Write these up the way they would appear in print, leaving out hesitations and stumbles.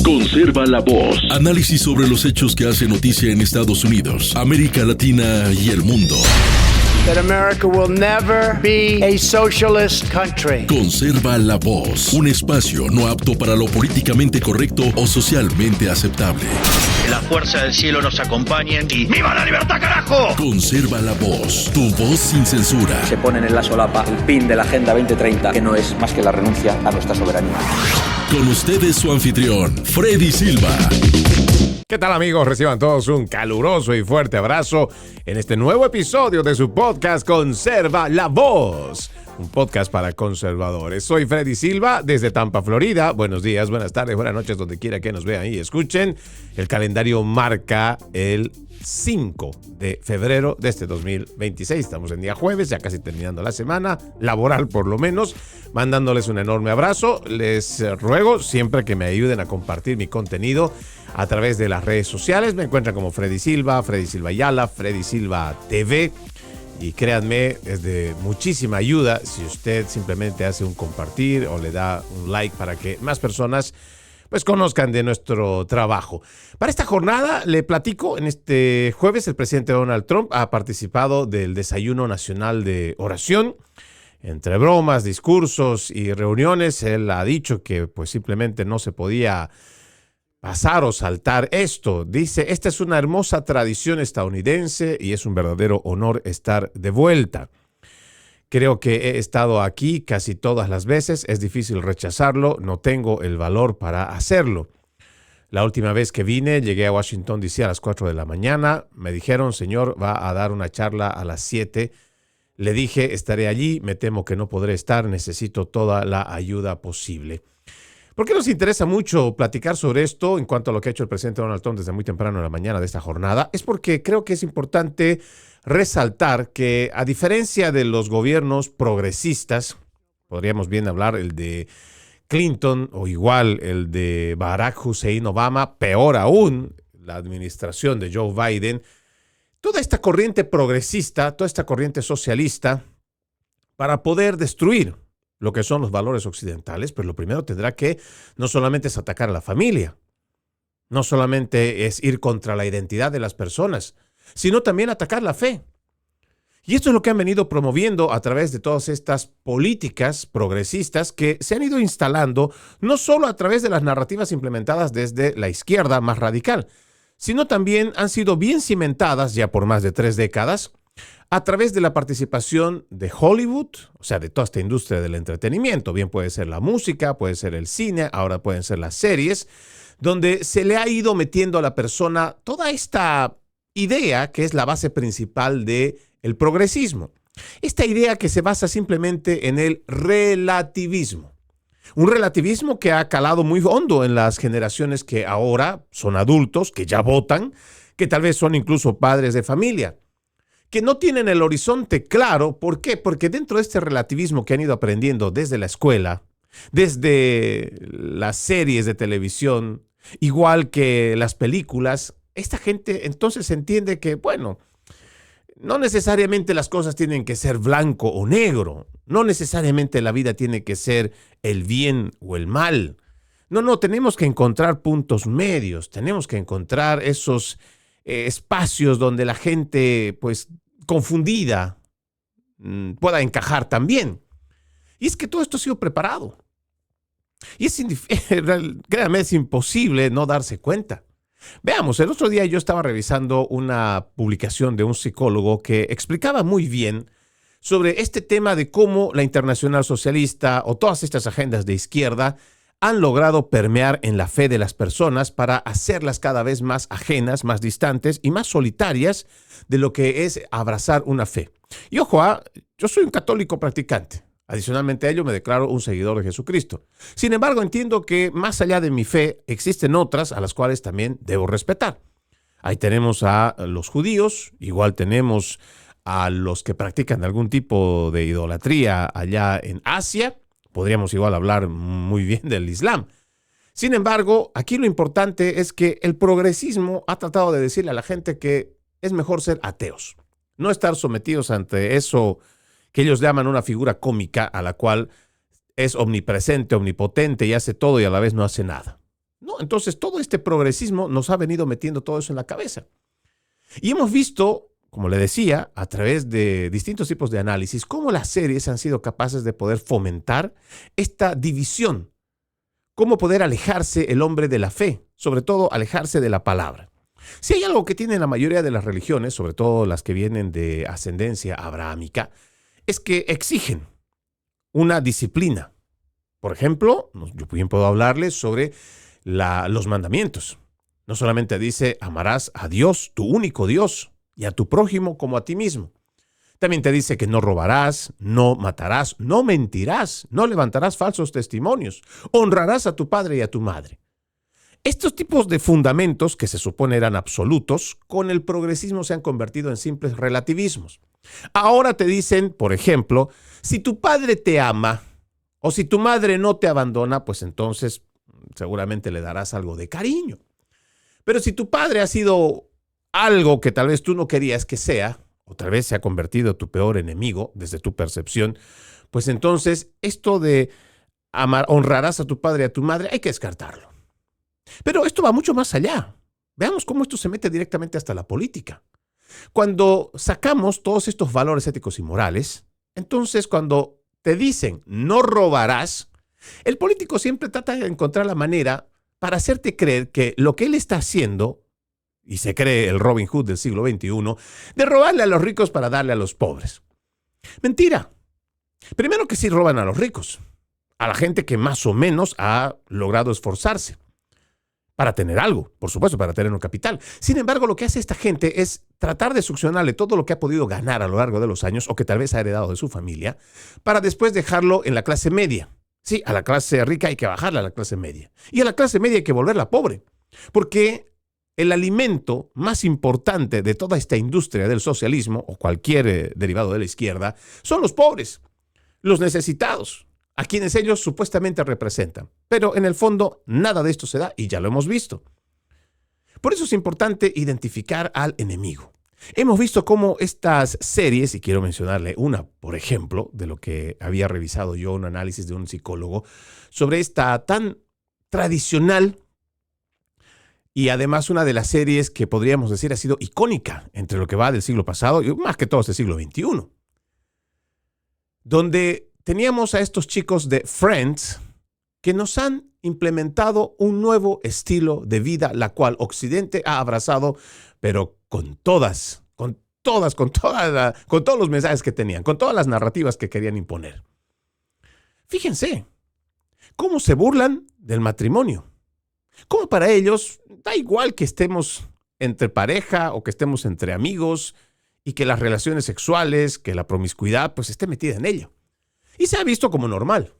Conserva la voz. Análisis sobre los hechos que hacen noticia en Estados Unidos, América Latina y el mundo. That America will never be a socialist country. Conserva la voz. Un espacio no apto para lo políticamente correcto o socialmente aceptable. Que la fuerza del cielo nos acompañe y ¡viva la libertad, carajo! Conserva la voz. Tu voz sin censura. Se ponen en la solapa el pin de la Agenda 2030, que no es más que la renuncia a nuestra soberanía. Con ustedes su anfitrión, Freddy Silva. ¿Qué tal, amigos? Reciban todos un caluroso y fuerte abrazo en este nuevo episodio de su podcast Conserva la Voz, un podcast para conservadores. Soy Freddy Silva desde Tampa, Florida. Buenos días, buenas tardes, buenas noches, donde quiera que nos vean y escuchen. El calendario marca el 5 de febrero de este 2026. Estamos en día jueves, ya casi terminando la semana laboral por lo menos. Mandándoles un enorme abrazo. Les ruego siempre que me ayuden a compartir mi contenido a través de las redes sociales. Me encuentran como Freddy Silva Ayala, Freddy Silva TV. Y créanme, es de muchísima ayuda si usted simplemente hace un compartir o le da un like para que más personas pues conozcan de nuestro trabajo. Para esta jornada le platico, en este jueves el presidente Donald Trump ha participado del Desayuno Nacional de Oración. Entre bromas, discursos y reuniones, él ha dicho que pues simplemente no se podía pasar o saltar esto. Dice, esta es una hermosa tradición estadounidense y es un verdadero honor estar de vuelta. Creo que he estado aquí casi todas las veces, es difícil rechazarlo, no tengo el valor para hacerlo. La última vez que vine, llegué a Washington D.C. a las 4 de la mañana, me dijeron, señor, va a dar una charla a las 7. Le dije, estaré allí, me temo que no podré estar, necesito toda la ayuda posible. ¿Por qué nos interesa mucho platicar sobre esto en cuanto a lo que ha hecho el presidente Donald Trump desde muy temprano en la mañana de esta jornada? Es porque creo que es importante resaltar que, a diferencia de los gobiernos progresistas, podríamos bien hablar el de Clinton o igual el de Barack Hussein Obama, peor aún, la administración de Joe Biden, toda esta corriente progresista, toda esta corriente socialista, para poder destruir lo que son los valores occidentales, pues lo primero tendrá que no solamente es atacar a la familia, no solamente es ir contra la identidad de las personas, sino también atacar la fe. Y esto es lo que han venido promoviendo a través de todas estas políticas progresistas que se han ido instalando no solo a través de las narrativas implementadas desde la izquierda más radical, sino también han sido bien cimentadas ya por más de 3 décadas a través de la participación de Hollywood, o sea, de toda esta industria del entretenimiento. Bien puede ser la música, puede ser el cine, ahora pueden ser las series, donde se le ha ido metiendo a la persona toda esta idea que es la base principal del progresismo. Esta idea que se basa simplemente en el relativismo. Un relativismo que ha calado muy hondo en las generaciones que ahora son adultos, que ya votan, que tal vez son incluso padres de familia, que no tienen el horizonte claro. ¿Por qué? Porque dentro de este relativismo que han ido aprendiendo desde la escuela, desde las series de televisión, igual que las películas, esta gente entonces entiende que, bueno, no necesariamente las cosas tienen que ser blanco o negro, no necesariamente la vida tiene que ser el bien o el mal. No, tenemos que encontrar puntos medios, tenemos que encontrar esos espacios donde la gente, pues, confundida, pueda encajar también. Y es que todo esto ha sido preparado. Y créanme, es imposible no darse cuenta. Veamos, el otro día yo estaba revisando una publicación de un psicólogo que explicaba muy bien sobre este tema de cómo la Internacional Socialista o todas estas agendas de izquierda han logrado permear en la fe de las personas para hacerlas cada vez más ajenas, más distantes y más solitarias de lo que es abrazar una fe. Y ojo, yo soy un católico practicante. Adicionalmente a ello, me declaro un seguidor de Jesucristo. Sin embargo, entiendo que más allá de mi fe, existen otras a las cuales también debo respetar. Ahí tenemos a los judíos, igual tenemos a los que practican algún tipo de idolatría allá en Asia. Podríamos igual hablar muy bien del Islam. Sin embargo, aquí lo importante es que el progresismo ha tratado de decirle a la gente que es mejor ser ateos, no estar sometidos ante eso que ellos llaman una figura cómica a la cual es omnipresente, omnipotente y hace todo y a la vez no hace nada. No, Entonces, todo este progresismo nos ha venido metiendo todo eso en la cabeza. Y hemos visto, como le decía, a través de distintos tipos de análisis, cómo las series han sido capaces de poder fomentar esta división, cómo poder alejarse el hombre de la fe, sobre todo alejarse de la palabra. Si hay algo que tienen la mayoría de las religiones, sobre todo las que vienen de ascendencia abrahámica, es que exigen una disciplina. Por ejemplo, yo bien puedo hablarles sobre los mandamientos. No solamente dice, amarás a Dios, tu único Dios, y a tu prójimo como a ti mismo. También te dice que no robarás, no matarás, no mentirás, no levantarás falsos testimonios, honrarás a tu padre y a tu madre. Estos tipos de fundamentos, que se supone eran absolutos, con el progresismo se han convertido en simples relativismos. Ahora te dicen, por ejemplo, si tu padre te ama o si tu madre no te abandona, pues entonces seguramente le darás algo de cariño. Pero si tu padre ha sido algo que tal vez tú no querías que sea, o tal vez se ha convertido en tu peor enemigo desde tu percepción, pues entonces esto de honrarás a tu padre y a tu madre hay que descartarlo. Pero esto va mucho más allá. Veamos cómo esto se mete directamente hasta la política. Cuando sacamos todos estos valores éticos y morales, entonces cuando te dicen no robarás, el político siempre trata de encontrar la manera para hacerte creer que lo que él está haciendo, y se cree el Robin Hood del siglo XXI, de robarle a los ricos para darle a los pobres. Mentira. Primero que sí roban a los ricos, a la gente que más o menos ha logrado esforzarse para tener algo, por supuesto, para tener un capital. Sin embargo, lo que hace esta gente es tratar de succionarle todo lo que ha podido ganar a lo largo de los años o que tal vez ha heredado de su familia, para después dejarlo en la clase media. Sí, a la clase rica hay que bajarla a la clase media. Y a la clase media hay que volverla pobre. Porque el alimento más importante de toda esta industria del socialismo o cualquier derivado de la izquierda son los pobres, los necesitados, a quienes ellos supuestamente representan. Pero en el fondo nada de esto se da y ya lo hemos visto. Por eso es importante identificar al enemigo. Hemos visto cómo estas series, y quiero mencionarle una, por ejemplo, de lo que había revisado yo, un análisis de un psicólogo, sobre esta tan tradicional y además una de las series que podríamos decir ha sido icónica entre lo que va del siglo pasado y más que todo este siglo XXI, donde teníamos a estos chicos de Friends que nos han implementado un nuevo estilo de vida, la cual Occidente ha abrazado, pero con todos los mensajes que tenían, con todas las narrativas que querían imponer. Fíjense cómo se burlan del matrimonio. Cómo para ellos da igual que estemos entre pareja o que estemos entre amigos y que las relaciones sexuales, que la promiscuidad, pues esté metida en ello. Y se ha visto como normal.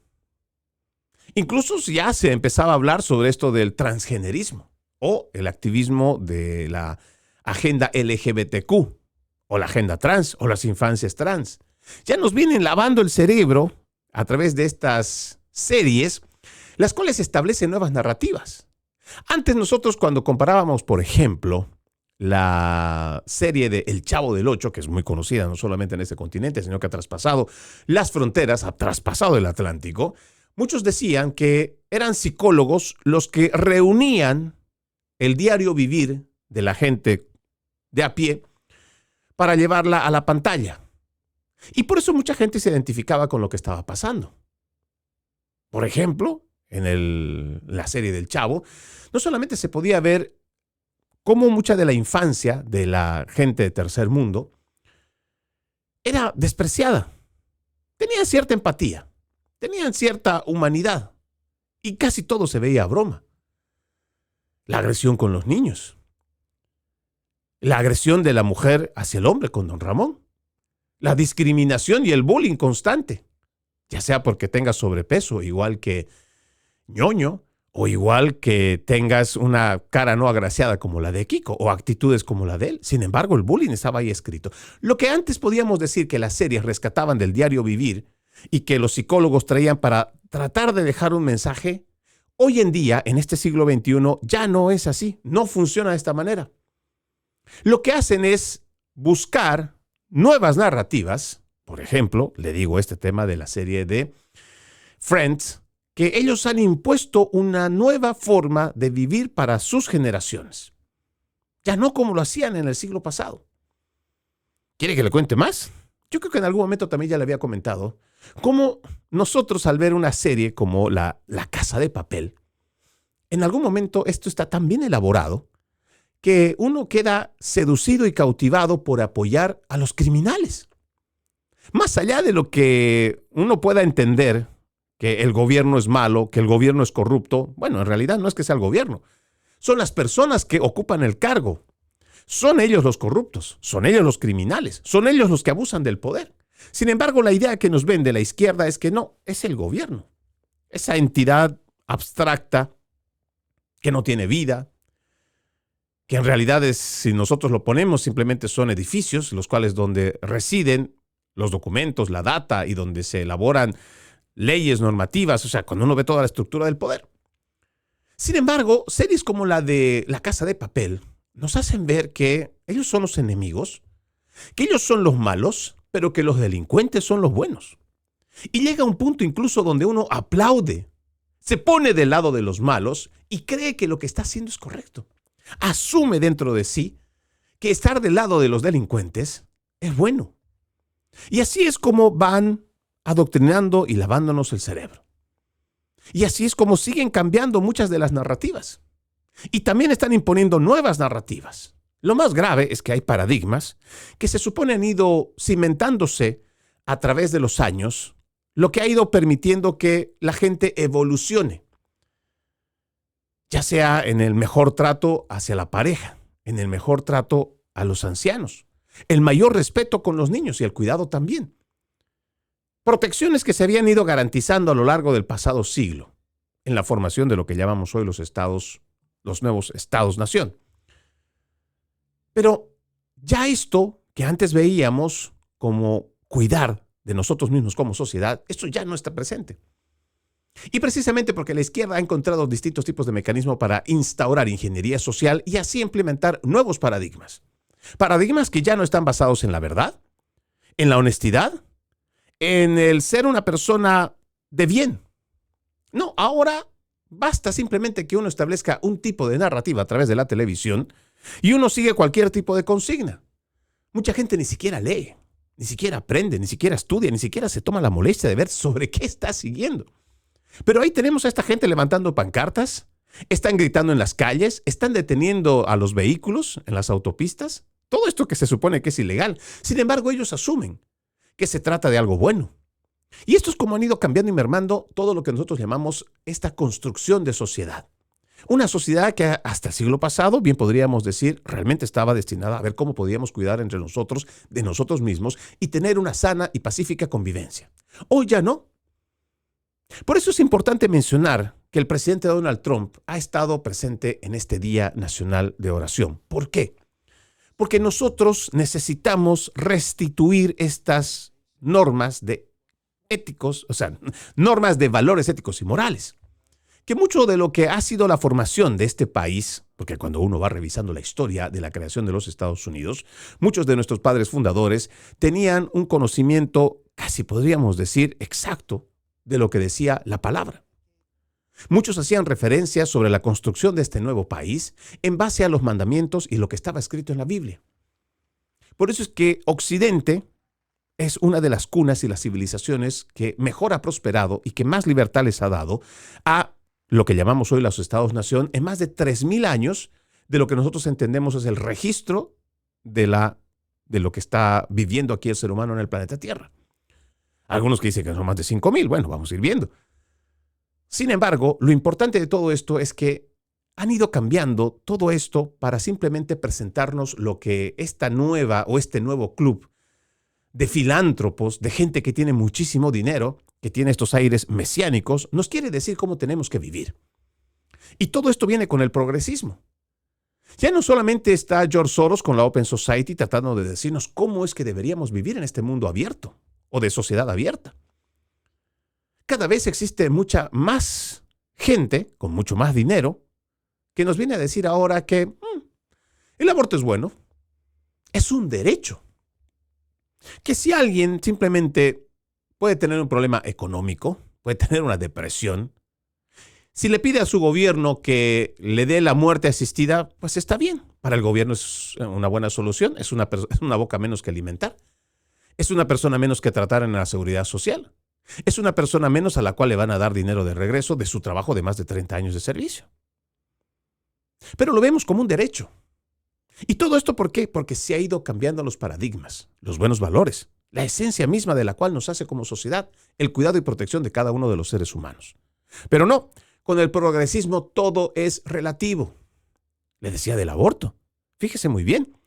Incluso ya se empezaba a hablar sobre esto del transgenerismo o el activismo de la agenda LGBTQ o la agenda trans o las infancias trans. Ya nos vienen lavando el cerebro a través de estas series, las cuales establecen nuevas narrativas. Antes nosotros cuando comparábamos, por ejemplo, la serie de El Chavo del Ocho, que es muy conocida no solamente en este continente, sino que ha traspasado las fronteras, ha traspasado el Atlántico, muchos decían que eran psicólogos los que reunían el diario vivir de la gente de a pie para llevarla a la pantalla. Y por eso mucha gente se identificaba con lo que estaba pasando. Por ejemplo, en la serie del Chavo, no solamente se podía ver cómo mucha de la infancia de la gente de tercer mundo era despreciada. Tenían cierta empatía, tenían cierta humanidad y casi todo se veía a broma. La agresión con los niños, la agresión de la mujer hacia el hombre con Don Ramón, la discriminación y el bullying constante, ya sea porque tengas sobrepeso, igual que ñoño, o igual que tengas una cara no agraciada como la de Kiko, o actitudes como la de él. Sin embargo, el bullying estaba ahí escrito. Lo que antes podíamos decir que las series rescataban del diario vivir y que los psicólogos traían para tratar de dejar un mensaje, hoy en día, en este siglo XXI, ya no es así, no funciona de esta manera. Lo que hacen es buscar nuevas narrativas. Por ejemplo, le digo este tema de la serie de Friends, que ellos han impuesto una nueva forma de vivir para sus generaciones. Ya no como lo hacían en el siglo pasado. ¿Quiere que le cuente más? Yo creo que en algún momento también ya le había comentado cómo nosotros al ver una serie como La Casa de Papel, en algún momento esto está tan bien elaborado que uno queda seducido y cautivado por apoyar a los criminales. Más allá de lo que uno pueda entender que el gobierno es malo, que el gobierno es corrupto, bueno, en realidad no es que sea el gobierno, son las personas que ocupan el cargo. Son ellos los corruptos, son ellos los criminales, son ellos los que abusan del poder. Sin embargo, la idea que nos vende la izquierda es que no, es el gobierno. Esa entidad abstracta que no tiene vida, que en realidad es, si nosotros lo ponemos, simplemente son edificios, los cuales donde residen los documentos, la data y donde se elaboran leyes normativas, o sea, cuando uno ve toda la estructura del poder. Sin embargo, series como la de La Casa de Papel nos hacen ver que ellos son los enemigos, que ellos son los malos, pero que los delincuentes son los buenos. Y llega un punto incluso donde uno aplaude, se pone del lado de los malos y cree que lo que está haciendo es correcto. Asume dentro de sí que estar del lado de los delincuentes es bueno. Y así es como van adoctrinando y lavándonos el cerebro. Y así es como siguen cambiando muchas de las narrativas. Y también están imponiendo nuevas narrativas. Lo más grave es que hay paradigmas que se supone han ido cimentándose a través de los años, lo que ha ido permitiendo que la gente evolucione, ya sea en el mejor trato hacia la pareja, en el mejor trato a los ancianos, el mayor respeto con los niños y el cuidado también. Protecciones que se habían ido garantizando a lo largo del pasado siglo, en la formación de lo que llamamos hoy los nuevos estados-nación. Pero ya esto que antes veíamos como cuidar de nosotros mismos como sociedad, esto ya no está presente. Y precisamente porque la izquierda ha encontrado distintos tipos de mecanismos para instaurar ingeniería social y así implementar nuevos paradigmas. Paradigmas que ya no están basados en la verdad, en la honestidad, en el ser una persona de bien. No, ahora basta simplemente que uno establezca un tipo de narrativa a través de la televisión y uno sigue cualquier tipo de consigna. Mucha gente ni siquiera lee, ni siquiera aprende, ni siquiera estudia, ni siquiera se toma la molestia de ver sobre qué está siguiendo. Pero ahí tenemos a esta gente levantando pancartas, están gritando en las calles, están deteniendo a los vehículos en las autopistas. Todo esto que se supone que es ilegal. Sin embargo, ellos asumen que se trata de algo bueno. Y esto es como han ido cambiando y mermando todo lo que nosotros llamamos esta construcción de sociedad. Una sociedad que hasta el siglo pasado, bien podríamos decir, realmente estaba destinada a ver cómo podíamos cuidar entre nosotros, de nosotros mismos, y tener una sana y pacífica convivencia. Hoy ya no. Por eso es importante mencionar que el presidente Donald Trump ha estado presente en este Día Nacional de Oración. ¿Por qué? Porque nosotros necesitamos restituir estas normas de éticos, o sea, normas de valores éticos y morales. Que mucho de lo que ha sido la formación de este país, porque cuando uno va revisando la historia de la creación de los Estados Unidos, muchos de nuestros padres fundadores tenían un conocimiento, casi podríamos decir, exacto de lo que decía la palabra. Muchos hacían referencias sobre la construcción de este nuevo país en base a los mandamientos y lo que estaba escrito en la Biblia. Por eso es que Occidente es una de las cunas y las civilizaciones que mejor ha prosperado y que más libertad les ha dado a lo que llamamos hoy los Estados-nación en más de 3,000 años de lo que nosotros entendemos es el registro de lo que está viviendo aquí el ser humano en el planeta Tierra. Algunos que dicen que son más de 5,000, bueno, vamos a ir viendo. Sin embargo, lo importante de todo esto es que han ido cambiando todo esto para simplemente presentarnos lo que esta nueva o este nuevo club de filántropos, de gente que tiene muchísimo dinero, que tiene estos aires mesiánicos, nos quiere decir cómo tenemos que vivir. Y todo esto viene con el progresismo. Ya no solamente está George Soros con la Open Society tratando de decirnos cómo es que deberíamos vivir en este mundo abierto o de sociedad abierta. Cada vez existe mucha más gente con mucho más dinero que nos viene a decir ahora que el aborto es bueno, es un derecho. Que si alguien simplemente puede tener un problema económico, puede tener una depresión, Si le pide a su gobierno que le dé la muerte asistida, pues está bien. Para el gobierno es una buena solución, es una boca menos que alimentar. Es una persona menos que tratar en la seguridad social. Es una persona menos a la cual le van a dar dinero de regreso de su trabajo de más de 30 años de servicio. Pero lo vemos como un derecho. ¿Y todo esto por qué? Porque se ha ido cambiando los paradigmas, los buenos valores, la esencia misma de la cual nos hace como sociedad, el cuidado y protección de cada uno de los seres humanos. Pero no, con el progresismo todo es relativo. Le decía del aborto. Fíjese muy bien.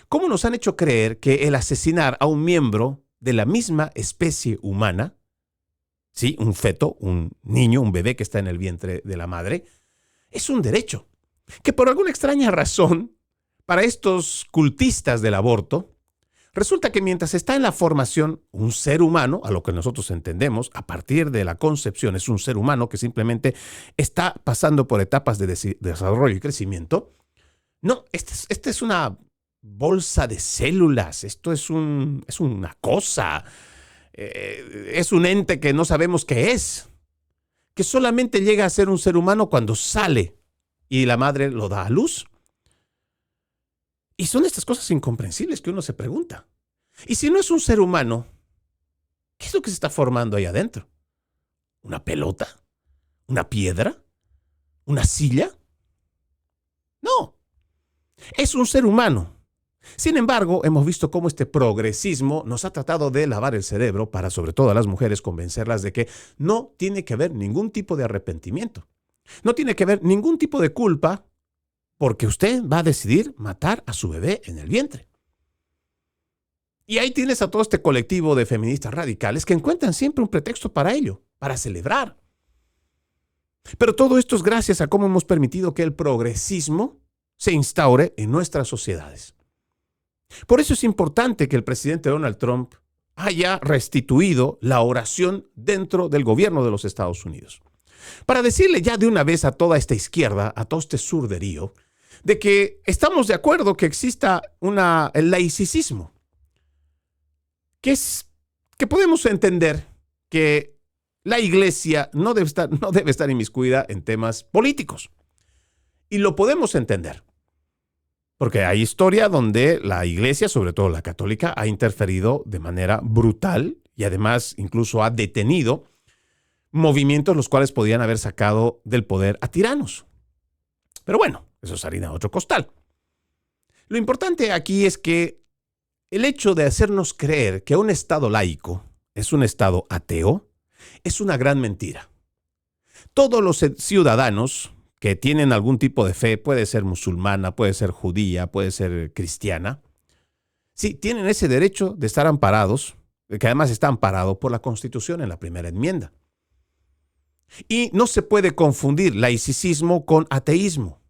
¿Cómo nos han hecho creer que el asesinar a un miembro de la misma especie humana, sí, un feto, un niño, un bebé que está en el vientre de la madre, es un derecho? Que por alguna extraña razón, para estos cultistas del aborto, resulta que mientras está en la formación, un ser humano, a lo que nosotros entendemos, a partir de la concepción, es un ser humano que simplemente está pasando por etapas de desarrollo y crecimiento. No, esta es una bolsa de células, esto es una cosa, es un ente que no sabemos qué es, que solamente llega a ser un ser humano cuando sale y la madre lo da a luz. Y son estas cosas incomprensibles que uno se pregunta. Y si no es un ser humano, ¿qué es lo que se está formando ahí adentro? ¿Una pelota? ¿Una piedra? ¿Una silla? No, es un ser humano. Sin embargo, hemos visto cómo este progresismo nos ha tratado de lavar el cerebro para, sobre todo a las mujeres, convencerlas de que no tiene que haber ningún tipo de arrepentimiento. No tiene que haber ningún tipo de culpa porque usted va a decidir matar a su bebé en el vientre. Y ahí tienes a todo este colectivo de feministas radicales que encuentran siempre un pretexto para ello, para celebrar. Pero todo esto es gracias a cómo hemos permitido que el progresismo se instaure en nuestras sociedades. Por eso es importante que el presidente Donald Trump haya restituido la oración dentro del gobierno de los Estados Unidos. Para decirle ya de una vez a toda esta izquierda, a todo este surderío, de que estamos de acuerdo que exista el laicismo, que podemos entender que la iglesia no debe estar inmiscuida en temas políticos. Y lo podemos entender. Porque hay historia donde la iglesia, sobre todo la católica, ha interferido de manera brutal y además incluso ha detenido movimientos los cuales podían haber sacado del poder a tiranos. Pero bueno, eso es harina de otro costal. Lo importante aquí es que el hecho de hacernos creer que un Estado laico es un Estado ateo es una gran mentira. Todos los ciudadanos que tienen algún tipo de fe, puede ser musulmana, puede ser judía, puede ser cristiana, sí, tienen ese derecho de estar amparados, que además está amparado por la Constitución en la primera enmienda. Y no se puede confundir laicismo con ateísmo,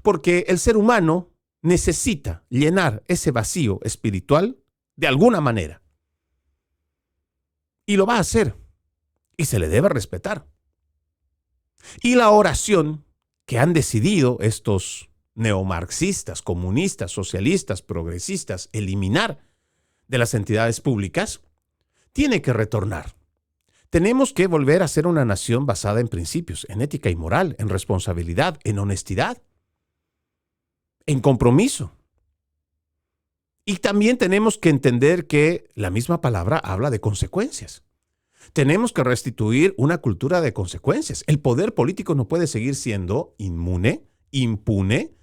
porque el ser humano necesita llenar ese vacío espiritual de alguna manera. Y lo va a hacer, y se le debe respetar. Y la oración que han decidido estos neomarxistas, comunistas, socialistas, progresistas eliminar de las entidades públicas, tiene que retornar. Tenemos que volver a ser una nación basada en principios, en ética y moral, en responsabilidad, en honestidad, en compromiso. Y también tenemos que entender que la misma palabra habla de consecuencias. Tenemos que restituir una cultura de consecuencias. El poder político no puede seguir siendo inmune, impune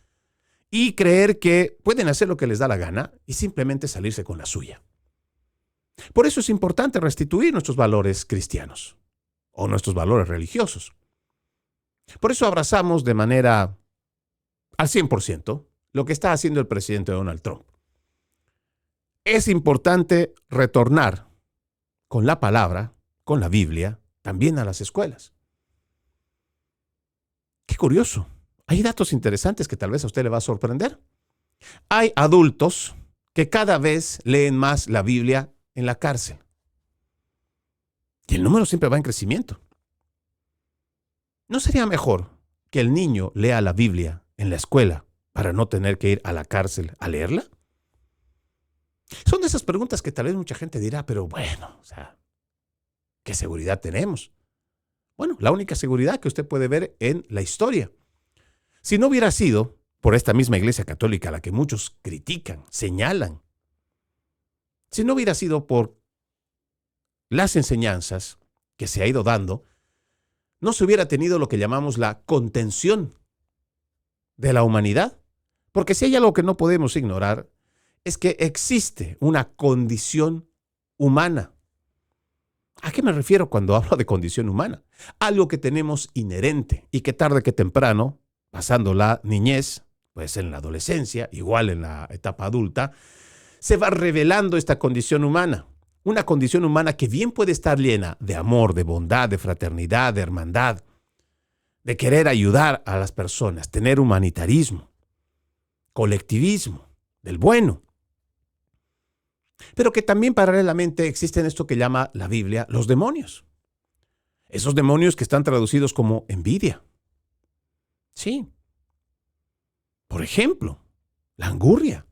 y creer que pueden hacer lo que les da la gana y simplemente salirse con la suya. Por eso es importante restituir nuestros valores cristianos o nuestros valores religiosos. Por eso abrazamos de manera al 100% lo que está haciendo el presidente Donald Trump. Es importante retornar con la palabra, con la Biblia, también a las escuelas. Qué curioso. Hay datos interesantes que tal vez a usted le va a sorprender. Hay adultos que cada vez leen más la Biblia en la cárcel. Y el número siempre va en crecimiento. ¿No sería mejor que el niño lea la Biblia en la escuela para no tener que ir a la cárcel a leerla? Son de esas preguntas que tal vez mucha gente dirá, pero bueno, ¿qué seguridad tenemos? Bueno, la única seguridad que usted puede ver en la historia. Si no hubiera sido por esta misma Iglesia Católica a la que muchos critican, señalan, si no hubiera sido por las enseñanzas que se ha ido dando, no se hubiera tenido lo que llamamos la contención de la humanidad. Porque si hay algo que no podemos ignorar, es que existe una condición humana. ¿A qué me refiero cuando hablo de condición humana? Algo que tenemos inherente y que tarde que temprano, pasando la niñez, pues en la adolescencia, igual en la etapa adulta, se va revelando esta condición humana. Una condición humana que bien puede estar llena de amor, de bondad, de fraternidad, de hermandad, de querer ayudar a las personas, tener humanitarismo, colectivismo, del bueno. Pero que también paralelamente existen esto que llama la Biblia los demonios. Esos demonios que están traducidos como envidia. Sí. Por ejemplo, la angurria,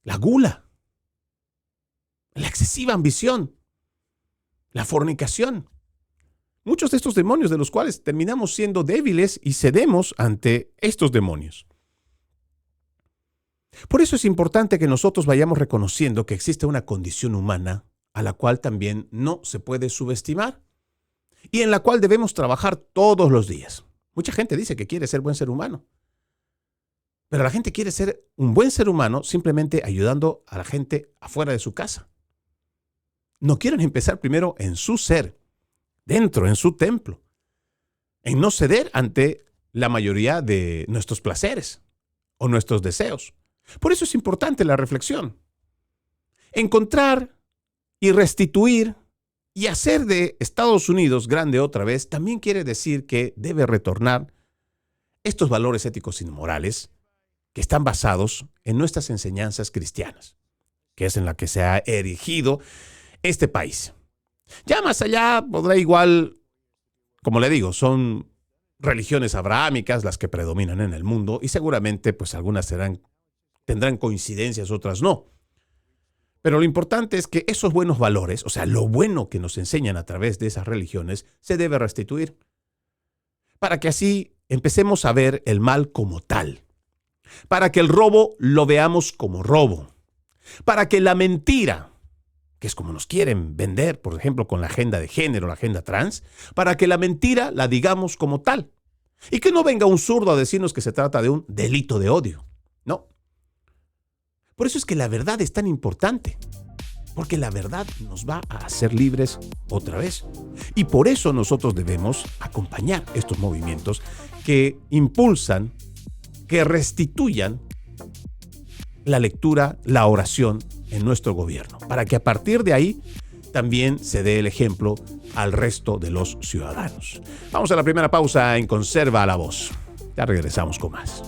la gula, la excesiva ambición, la fornicación. Muchos de estos demonios de los cuales terminamos siendo débiles y cedemos ante estos demonios. Por eso es importante que nosotros vayamos reconociendo que existe una condición humana a la cual también no se puede subestimar y en la cual debemos trabajar todos los días. Mucha gente dice que quiere ser buen ser humano, pero la gente quiere ser un buen ser humano simplemente ayudando a la gente afuera de su casa. No quieren empezar primero en su ser, dentro, en su templo, en no ceder ante la mayoría de nuestros placeres o nuestros deseos. Por eso es importante la reflexión. Encontrar y restituir y hacer de Estados Unidos grande otra vez también quiere decir que debe retornar estos valores éticos y morales que están basados en nuestras enseñanzas cristianas, que es en la que se ha erigido este país. Ya más allá podrá igual, como le digo, son religiones abrahámicas las que predominan en el mundo y seguramente pues algunas tendrán coincidencias, otras no. Pero lo importante es que esos buenos valores, o sea, lo bueno que nos enseñan a través de esas religiones, se debe restituir. Para que así empecemos a ver el mal como tal. Para que el robo lo veamos como robo. Para que la mentira, que es como nos quieren vender, por ejemplo, con la agenda de género, la agenda trans, para que la mentira la digamos como tal. Y que no venga un zurdo a decirnos que se trata de un delito de odio. No. Por eso es que la verdad es tan importante, porque la verdad nos va a hacer libres otra vez. Y por eso nosotros debemos acompañar estos movimientos que impulsan, que restituyan la lectura, la oración en nuestro gobierno, para que a partir de ahí también se dé el ejemplo al resto de los ciudadanos. Vamos a la primera pausa en Conserva la Voz. Ya regresamos con más.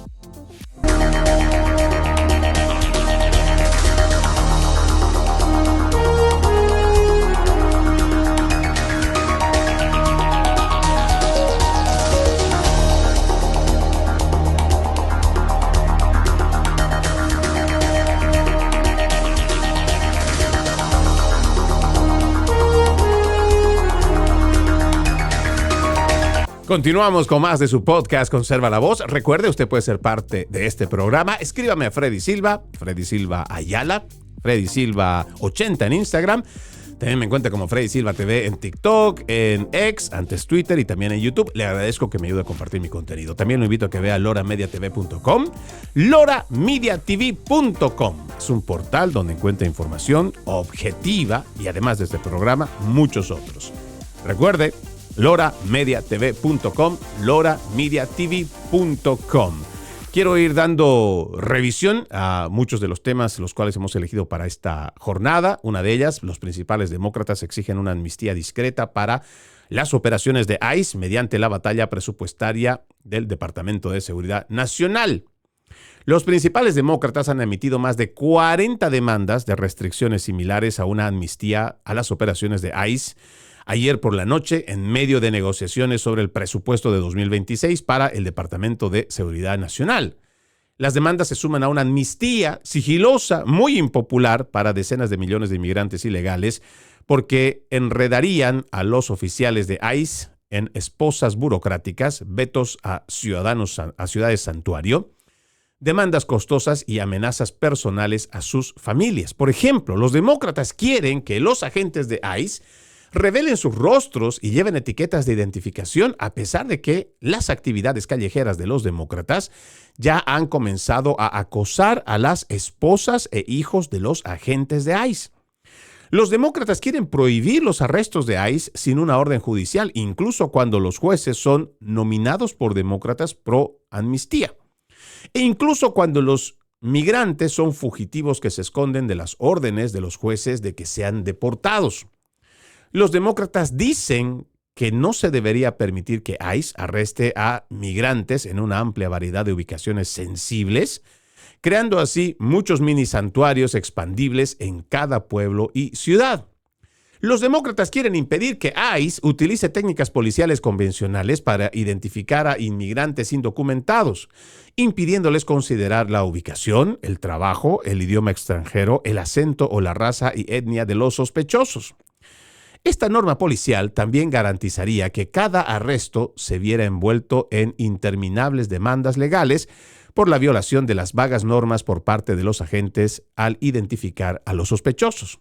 Continuamos con más de su podcast Conserva la Voz. Recuerde, usted puede ser parte de este programa. Escríbame a Freddy Silva Ayala, Freddy Silva 80 en Instagram. Ténganme en cuenta como Freddy Silva TV en TikTok, en X, antes Twitter y también en YouTube. Le agradezco que me ayude a compartir mi contenido. También lo invito a que vea loramediatv.com. loramediatv.com es un portal donde encuentra información objetiva y además de este programa, muchos otros. Recuerde, loramediatv.com, loramediatv.com. Quiero ir dando revisión a muchos de los temas los cuales hemos elegido para esta jornada. Una de ellas, los principales demócratas exigen una amnistía discreta para las operaciones de ICE mediante la batalla presupuestaria del Departamento de Seguridad Nacional. Los principales demócratas han emitido más de 40 demandas de restricciones similares a una amnistía a las operaciones de ICE ayer por la noche, en medio de negociaciones sobre el presupuesto de 2026 para el Departamento de Seguridad Nacional. Las demandas se suman a una amnistía sigilosa muy impopular para decenas de millones de inmigrantes ilegales porque enredarían a los oficiales de ICE en esposas burocráticas, vetos a ciudades santuario, demandas costosas y amenazas personales a sus familias. Por ejemplo, los demócratas quieren que los agentes de ICE revelen sus rostros y lleven etiquetas de identificación, a pesar de que las actividades callejeras de los demócratas ya han comenzado a acosar a las esposas e hijos de los agentes de ICE. Los demócratas quieren prohibir los arrestos de ICE sin una orden judicial, incluso cuando los jueces son nominados por demócratas pro amnistía. E incluso cuando los migrantes son fugitivos que se esconden de las órdenes de los jueces de que sean deportados. Los demócratas dicen que no se debería permitir que ICE arreste a migrantes en una amplia variedad de ubicaciones sensibles, creando así muchos mini santuarios expandibles en cada pueblo y ciudad. Los demócratas quieren impedir que ICE utilice técnicas policiales convencionales para identificar a inmigrantes indocumentados, impidiéndoles considerar la ubicación, el trabajo, el idioma extranjero, el acento o la raza y etnia de los sospechosos. Esta norma policial también garantizaría que cada arresto se viera envuelto en interminables demandas legales por la violación de las vagas normas por parte de los agentes al identificar a los sospechosos.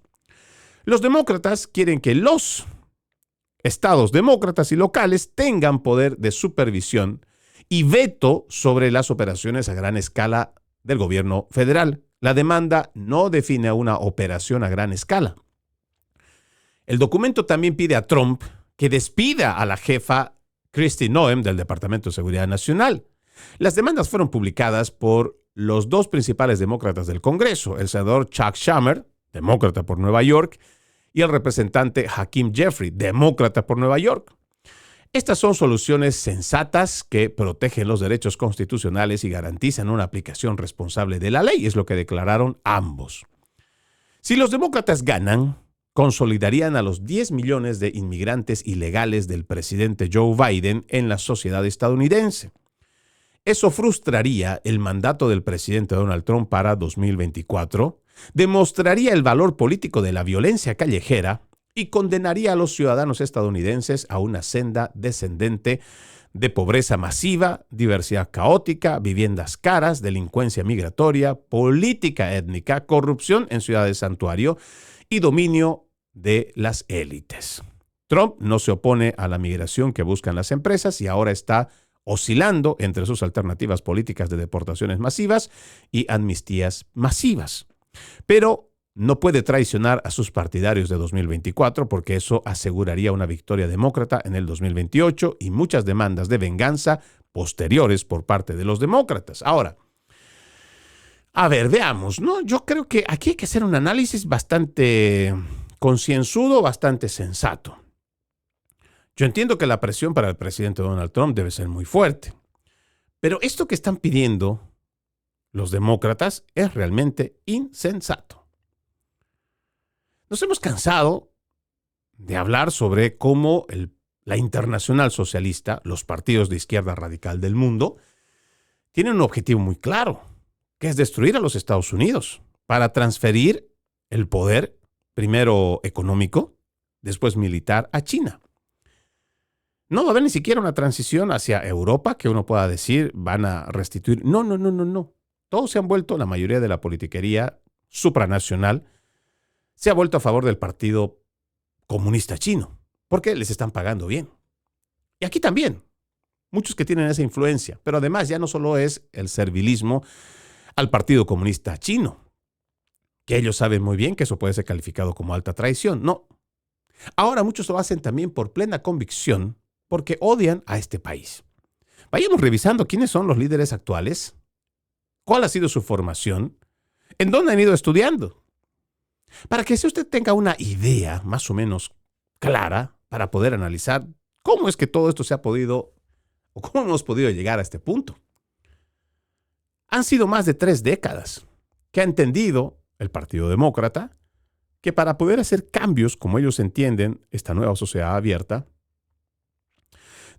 Los demócratas quieren que los estados demócratas y locales tengan poder de supervisión y veto sobre las operaciones a gran escala del gobierno federal. La demanda no define una operación a gran escala. El documento también pide a Trump que despida a la jefa Kristi Noem del Departamento de Seguridad Nacional. Las demandas fueron publicadas por los dos principales demócratas del Congreso, el senador Chuck Schumer, demócrata por Nueva York, y el representante Hakeem Jeffrey, demócrata por Nueva York. Estas son soluciones sensatas que protegen los derechos constitucionales y garantizan una aplicación responsable de la ley, es lo que declararon ambos. Si los demócratas ganan, consolidarían a los 10 millones de inmigrantes ilegales del presidente Joe Biden en la sociedad estadounidense. Eso frustraría el mandato del presidente Donald Trump para 2024, demostraría el valor político de la violencia callejera y condenaría a los ciudadanos estadounidenses a una senda descendente de pobreza masiva, diversidad caótica, viviendas caras, delincuencia migratoria, política étnica, corrupción en ciudades santuario y dominio de las élites. Trump no se opone a la migración que buscan las empresas y ahora está oscilando entre sus alternativas políticas de deportaciones masivas y amnistías masivas. Pero no puede traicionar a sus partidarios de 2024 porque eso aseguraría una victoria demócrata en el 2028 y muchas demandas de venganza posteriores por parte de los demócratas. Ahora, a ver, veamos, ¿no? Yo creo que aquí hay que hacer un análisis bastante concienzudo, bastante sensato. Yo entiendo que la presión para el presidente Donald Trump debe ser muy fuerte, pero esto que están pidiendo los demócratas es realmente insensato. Nos hemos cansado de hablar sobre cómo la Internacional Socialista, los partidos de izquierda radical del mundo, tienen un objetivo muy claro, que es destruir a los Estados Unidos para transferir el poder, primero económico, después militar, a China. No va a haber ni siquiera una transición hacia Europa que uno pueda decir van a restituir. No. Todos se han vuelto, la mayoría de la politiquería supranacional, se ha vuelto a favor del Partido Comunista Chino, porque les están pagando bien. Y aquí también, muchos que tienen esa influencia, pero además ya no solo es el servilismo al Partido Comunista Chino, que ellos saben muy bien que eso puede ser calificado como alta traición. No. Ahora muchos lo hacen también por plena convicción, porque odian a este país. Vayamos revisando quiénes son los líderes actuales, cuál ha sido su formación, en dónde han ido estudiando, para que si usted tenga una idea más o menos clara para poder analizar cómo es que todo esto se ha podido, o cómo hemos podido llegar a este punto. Han sido más de 3 décadas que ha entendido el Partido Demócrata que para poder hacer cambios como ellos entienden esta nueva sociedad abierta,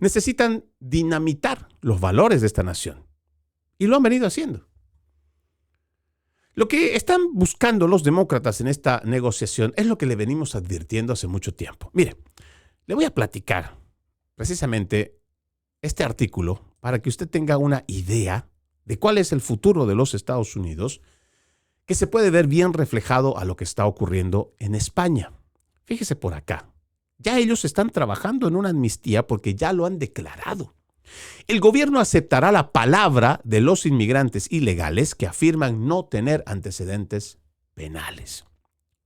necesitan dinamitar los valores de esta nación. Y lo han venido haciendo. Lo que están buscando los demócratas en esta negociación es lo que le venimos advirtiendo hace mucho tiempo. Mire, le voy a platicar precisamente este artículo para que usted tenga una idea de cuál es el futuro de los Estados Unidos, que se puede ver bien reflejado a lo que está ocurriendo en España. Fíjese por acá. Ya ellos están trabajando en una amnistía porque ya lo han declarado. El gobierno aceptará la palabra de los inmigrantes ilegales que afirman no tener antecedentes penales.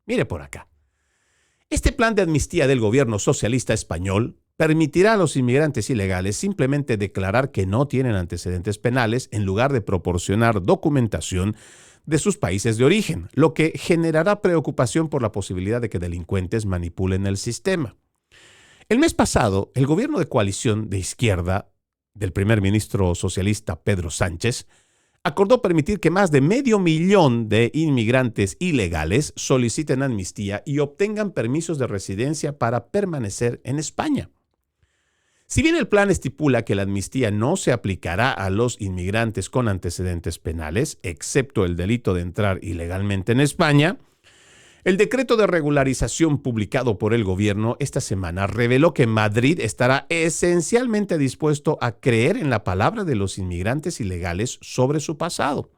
Mire por acá. Este plan de amnistía del gobierno socialista español permitirá a los inmigrantes ilegales simplemente declarar que no tienen antecedentes penales en lugar de proporcionar documentación de sus países de origen, lo que generará preocupación por la posibilidad de que delincuentes manipulen el sistema. El mes pasado, el gobierno de coalición de izquierda del primer ministro socialista Pedro Sánchez acordó permitir que más de 500,000 de inmigrantes ilegales soliciten amnistía y obtengan permisos de residencia para permanecer en España. Si bien el plan estipula que la amnistía no se aplicará a los inmigrantes con antecedentes penales, excepto el delito de entrar ilegalmente en España, el decreto de regularización publicado por el gobierno esta semana reveló que Madrid estará esencialmente dispuesto a creer en la palabra de los inmigrantes ilegales sobre su pasado.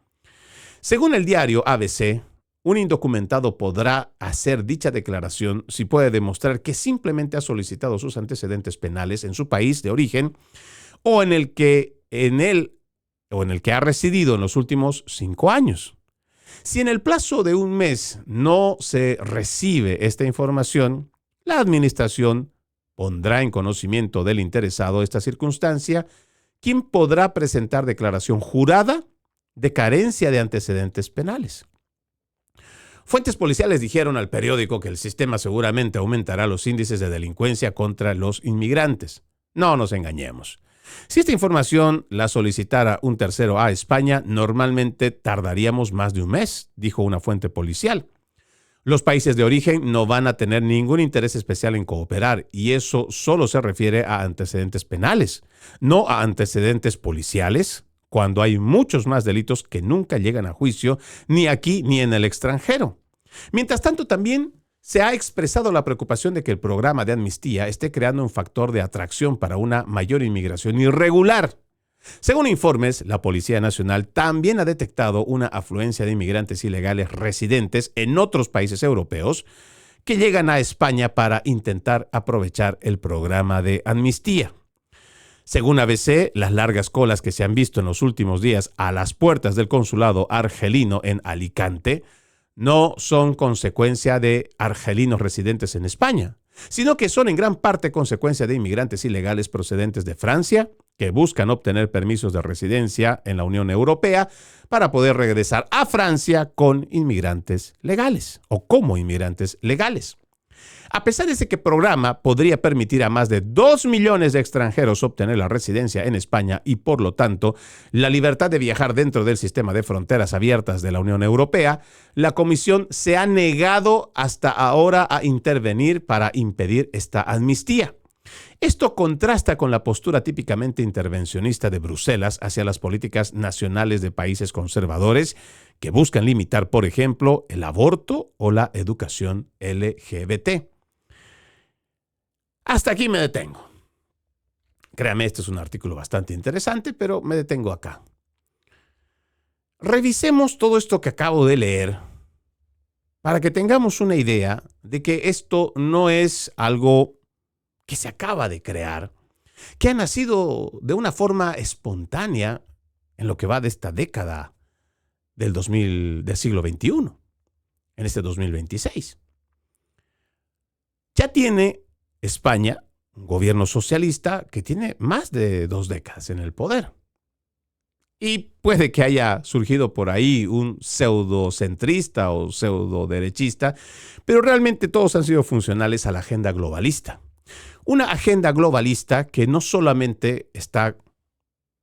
Según el diario ABC, un indocumentado podrá hacer dicha declaración si puede demostrar que simplemente ha solicitado sus antecedentes penales en su país de origen o en el que ha residido en los últimos 5 años. Si en el plazo de un mes no se recibe esta información, la administración pondrá en conocimiento del interesado esta circunstancia, quien podrá presentar declaración jurada de carencia de antecedentes penales. Fuentes policiales dijeron al periódico que el sistema seguramente aumentará los índices de delincuencia contra los inmigrantes. No nos engañemos. Si esta información la solicitara un tercero a España, normalmente tardaríamos más de un mes, dijo una fuente policial. Los países de origen no van a tener ningún interés especial en cooperar, y eso solo se refiere a antecedentes penales, no a antecedentes policiales, cuando hay muchos más delitos que nunca llegan a juicio, ni aquí ni en el extranjero. Mientras tanto, también se ha expresado la preocupación de que el programa de amnistía esté creando un factor de atracción para una mayor inmigración irregular. Según informes, la Policía Nacional también ha detectado una afluencia de inmigrantes ilegales residentes en otros países europeos que llegan a España para intentar aprovechar el programa de amnistía. Según ABC, las largas colas que se han visto en los últimos días a las puertas del consulado argelino en Alicante no son consecuencia de argelinos residentes en España, sino que son en gran parte consecuencia de inmigrantes ilegales procedentes de Francia que buscan obtener permisos de residencia en la Unión Europea para poder regresar a Francia con inmigrantes legales o como inmigrantes legales. A pesar de que el programa podría permitir a más de 2 millones de extranjeros obtener la residencia en España y, por lo tanto, la libertad de viajar dentro del sistema de fronteras abiertas de la Unión Europea, la Comisión se ha negado hasta ahora a intervenir para impedir esta amnistía. Esto contrasta con la postura típicamente intervencionista de Bruselas hacia las políticas nacionales de países conservadores que buscan limitar, por ejemplo, el aborto o la educación LGBT. Hasta aquí me detengo. Créame, este es un artículo bastante interesante, pero me detengo acá. Revisemos todo esto que acabo de leer para que tengamos una idea de que esto no es algo que se acaba de crear, que ha nacido de una forma espontánea en lo que va de esta década del siglo XXI, en este 2026. Ya tiene España un gobierno socialista que tiene más de 2 décadas en el poder. Y puede que haya surgido por ahí un pseudocentrista o pseudoderechista, pero realmente todos han sido funcionales a la agenda globalista. Una agenda globalista que no solamente está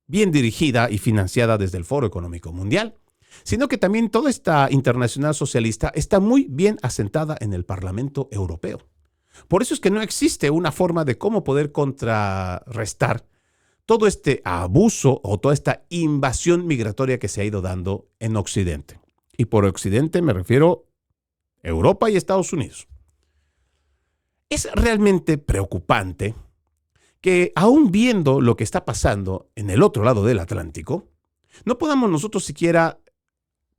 bien dirigida y financiada desde el Foro Económico Mundial, sino que también toda esta internacional socialista está muy bien asentada en el Parlamento Europeo. Por eso es que no existe una forma de cómo poder contrarrestar todo este abuso o toda esta invasión migratoria que se ha ido dando en Occidente. Y por Occidente me refiero a Europa y Estados Unidos. Es realmente preocupante que, aún viendo lo que está pasando en el otro lado del Atlántico, no podamos nosotros siquiera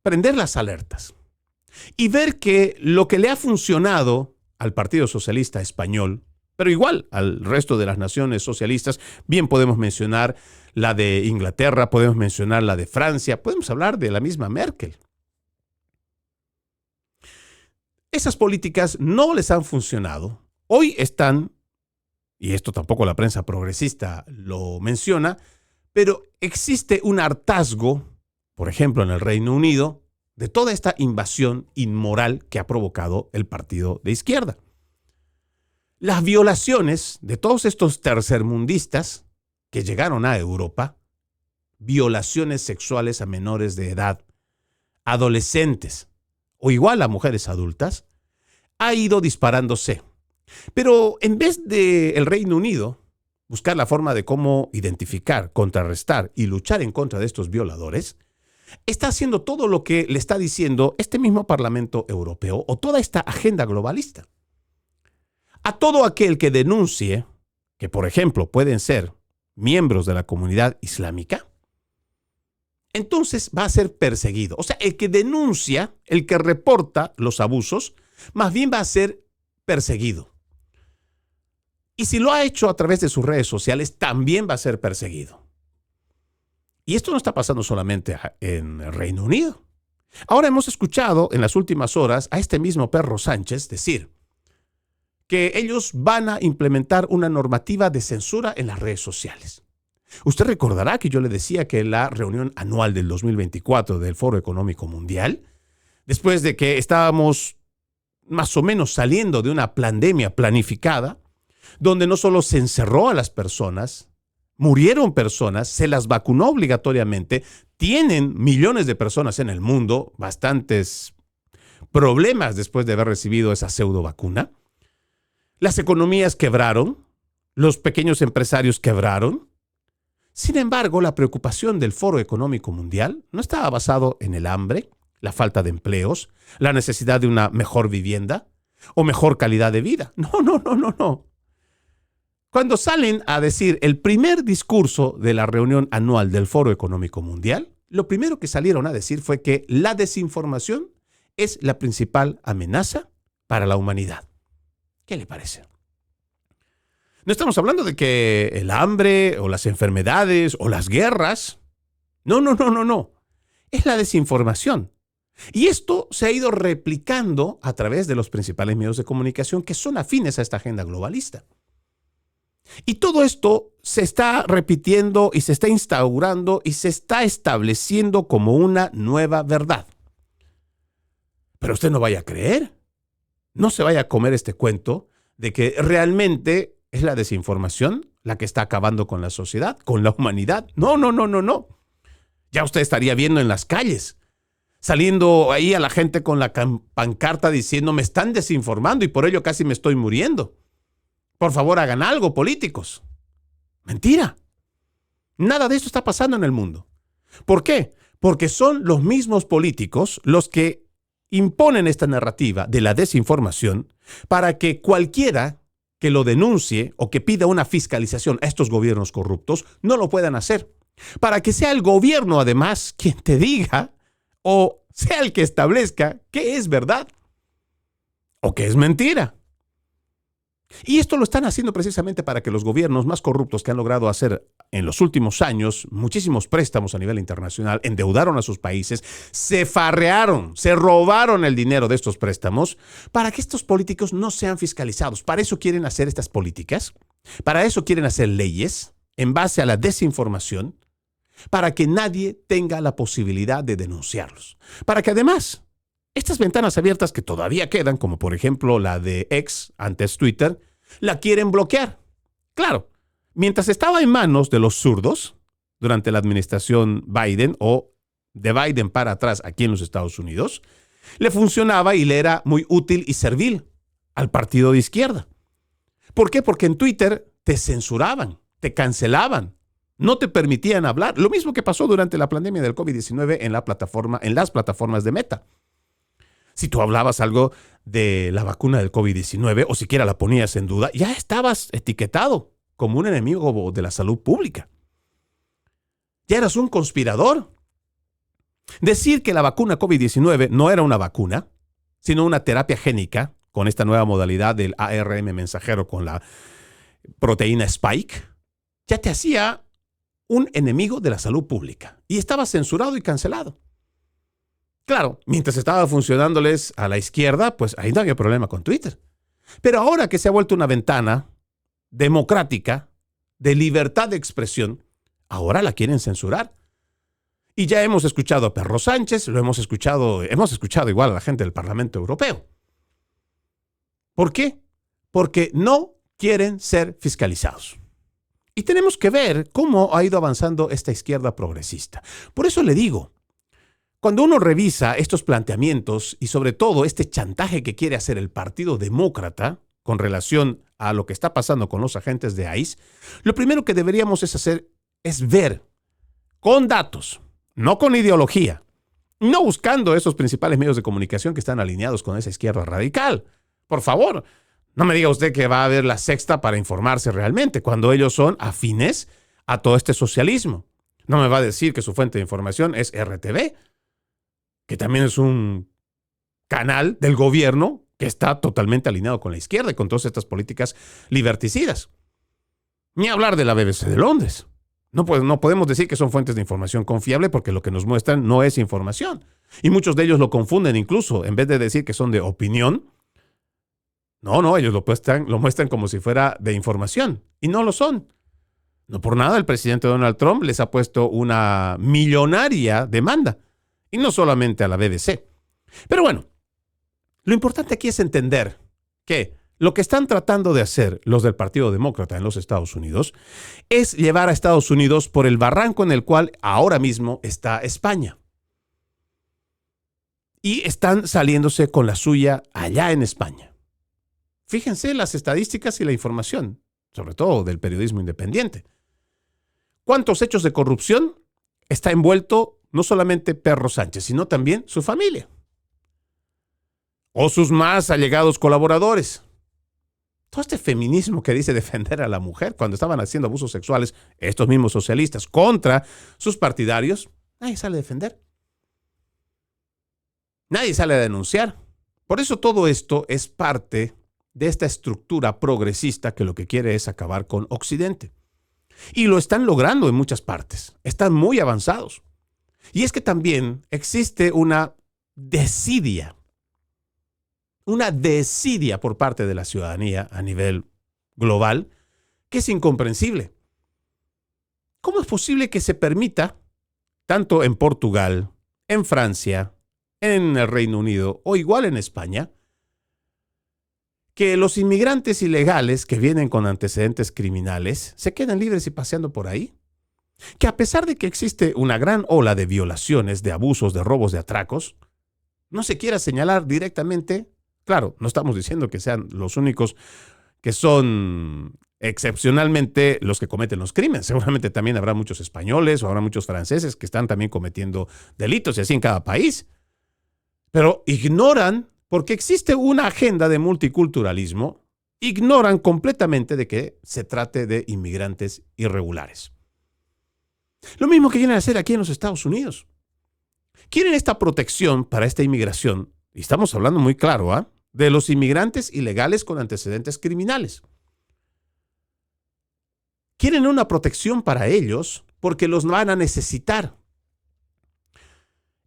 prender las alertas y ver que lo que le ha funcionado al Partido Socialista Español, pero igual al resto de las naciones socialistas, bien podemos mencionar la de Inglaterra, podemos mencionar la de Francia, podemos hablar de la misma Merkel. Esas políticas no les han funcionado. Hoy están, y esto tampoco la prensa progresista lo menciona, pero existe un hartazgo, por ejemplo en el Reino Unido, de toda esta invasión inmoral que ha provocado el partido de izquierda. Las violaciones de todos estos tercermundistas que llegaron a Europa, violaciones sexuales a menores de edad, adolescentes o igual a mujeres adultas, ha ido disparándose. Pero en vez de el Reino Unido buscar la forma de cómo identificar, contrarrestar y luchar en contra de estos violadores, está haciendo todo lo que le está diciendo este mismo Parlamento Europeo o toda esta agenda globalista. A todo aquel que denuncie que, por ejemplo, pueden ser miembros de la comunidad islámica, entonces va a ser perseguido. O sea, el que denuncia, el que reporta los abusos, más bien va a ser perseguido. Y si lo ha hecho a través de sus redes sociales, también va a ser perseguido. Y esto no está pasando solamente en el Reino Unido. Ahora hemos escuchado en las últimas horas a este mismo Pedro Sánchez decir que ellos van a implementar una normativa de censura en las redes sociales. Usted recordará que yo le decía que la reunión anual del 2024 del Foro Económico Mundial, después de que estábamos más o menos saliendo de una pandemia planificada, donde no solo se encerró a las personas, murieron personas, se las vacunó obligatoriamente, tienen millones de personas en el mundo, bastantes problemas después de haber recibido esa pseudo vacuna. Las economías quebraron, los pequeños empresarios quebraron. Sin embargo, la preocupación del Foro Económico Mundial no estaba basado en el hambre, la falta de empleos, la necesidad de una mejor vivienda o mejor calidad de vida. No. Cuando salen a decir el primer discurso de la reunión anual del Foro Económico Mundial, lo primero que salieron a decir fue que la desinformación es la principal amenaza para la humanidad. ¿Qué le parece? No estamos hablando de que el hambre o las enfermedades o las guerras. No. Es la desinformación. Y esto se ha ido replicando a través de los principales medios de comunicación que son afines a esta agenda globalista. Y todo esto se está repitiendo y se está instaurando y se está estableciendo como una nueva verdad. Pero usted no vaya a creer, no se vaya a comer este cuento de que realmente es la desinformación la que está acabando con la sociedad, con la humanidad. No. Ya usted estaría viendo en las calles, saliendo ahí a la gente con la pancarta diciendo me están desinformando y por ello casi me estoy muriendo. Por favor, hagan algo, políticos. Mentira. Nada de esto está pasando en el mundo. ¿Por qué? Porque son los mismos políticos los que imponen esta narrativa de la desinformación para que cualquiera que lo denuncie o que pida una fiscalización a estos gobiernos corruptos no lo puedan hacer. Para que sea el gobierno, además, quien te diga o sea el que establezca qué es verdad o qué es mentira. Y esto lo están haciendo precisamente para que los gobiernos más corruptos que han logrado hacer en los últimos años muchísimos préstamos a nivel internacional, endeudaron a sus países, se farrearon, se robaron el dinero de estos préstamos para que estos políticos no sean fiscalizados. Para eso quieren hacer estas políticas, para eso quieren hacer leyes en base a la desinformación, para que nadie tenga la posibilidad de denunciarlos. Para que además estas ventanas abiertas que todavía quedan, como por ejemplo la de X, antes Twitter, la quieren bloquear. Claro, mientras estaba en manos de los zurdos, durante la administración Biden o de Biden para atrás aquí en los Estados Unidos, le funcionaba y le era muy útil y servil al partido de izquierda. ¿Por qué? Porque en Twitter te censuraban, te cancelaban, No te permitían hablar. Lo mismo que pasó durante la pandemia del COVID-19 en las plataformas de Meta. Si tú hablabas algo de la vacuna del COVID-19 o siquiera la ponías en duda, ya estabas etiquetado como un enemigo de la salud pública. Ya eras un conspirador. Decir que la vacuna COVID-19 no era una vacuna, sino una terapia génica con esta nueva modalidad del ARN mensajero con la proteína Spike, ya te hacía un enemigo de la salud pública y estaba censurado y cancelado. Claro, mientras estaba funcionándoles a la izquierda, pues ahí no había problema con Twitter. Pero ahora que se ha vuelto una ventana democrática de libertad de expresión, ahora la quieren censurar. Y ya hemos escuchado a Pedro Sánchez, hemos escuchado igual a la gente del Parlamento Europeo. ¿Por qué? Porque no quieren ser fiscalizados. Y tenemos que ver cómo ha ido avanzando esta izquierda progresista. Por eso le digo, cuando uno revisa estos planteamientos y sobre todo este chantaje que quiere hacer el Partido Demócrata con relación a lo que está pasando con los agentes de ICE, lo primero que deberíamos hacer es ver con datos, no con ideología, no buscando esos principales medios de comunicación que están alineados con esa izquierda radical. Por favor, no me diga usted que va a ver La Sexta para informarse realmente, cuando ellos son afines a todo este socialismo. No me va a decir que su fuente de información es RTV, que también es un canal del gobierno que está totalmente alineado con la izquierda y con todas estas políticas liberticidas. Ni hablar de la BBC de Londres. No podemos decir que son fuentes de información confiable porque lo que nos muestran no es información. Y muchos de ellos lo confunden incluso. En vez de decir que son de opinión, no, ellos lo muestran como si fuera de información. Y no lo son. No por nada el presidente Donald Trump les ha puesto una millonaria demanda. Y no solamente a la BBC. Pero bueno, lo importante aquí es entender que lo que están tratando de hacer los del Partido Demócrata en los Estados Unidos es llevar a Estados Unidos por el barranco en el cual ahora mismo está España. Y están saliéndose con la suya allá en España. Fíjense las estadísticas y la información, sobre todo del periodismo independiente. ¿Cuántos hechos de corrupción está envuelto no solamente Pedro Sánchez, sino también su familia? O sus más allegados colaboradores. Todo este feminismo que dice defender a la mujer cuando estaban haciendo abusos sexuales, estos mismos socialistas, contra sus partidarios, nadie sale a defender. Nadie sale a denunciar. Por eso todo esto es parte de esta estructura progresista que lo que quiere es acabar con Occidente. Y lo están logrando en muchas partes. Están muy avanzados. Y es que también existe una desidia por parte de la ciudadanía a nivel global que es incomprensible. ¿Cómo es posible que se permita, tanto en Portugal, en Francia, en el Reino Unido o igual en España, que los inmigrantes ilegales que vienen con antecedentes criminales se queden libres y paseando por ahí? Que a pesar de que existe una gran ola de violaciones, de abusos, de robos, de atracos, no se quiera señalar directamente. Claro, no estamos diciendo que sean los únicos que son excepcionalmente los que cometen los crímenes. Seguramente también habrá muchos españoles o habrá muchos franceses que están también cometiendo delitos y así en cada país. Pero ignoran, porque existe una agenda de multiculturalismo, ignoran completamente de que se trate de inmigrantes irregulares. Lo mismo que quieren hacer aquí en los Estados Unidos. Quieren esta protección para esta inmigración, y estamos hablando muy claro, de los inmigrantes ilegales con antecedentes criminales. Quieren una protección para ellos porque los van a necesitar.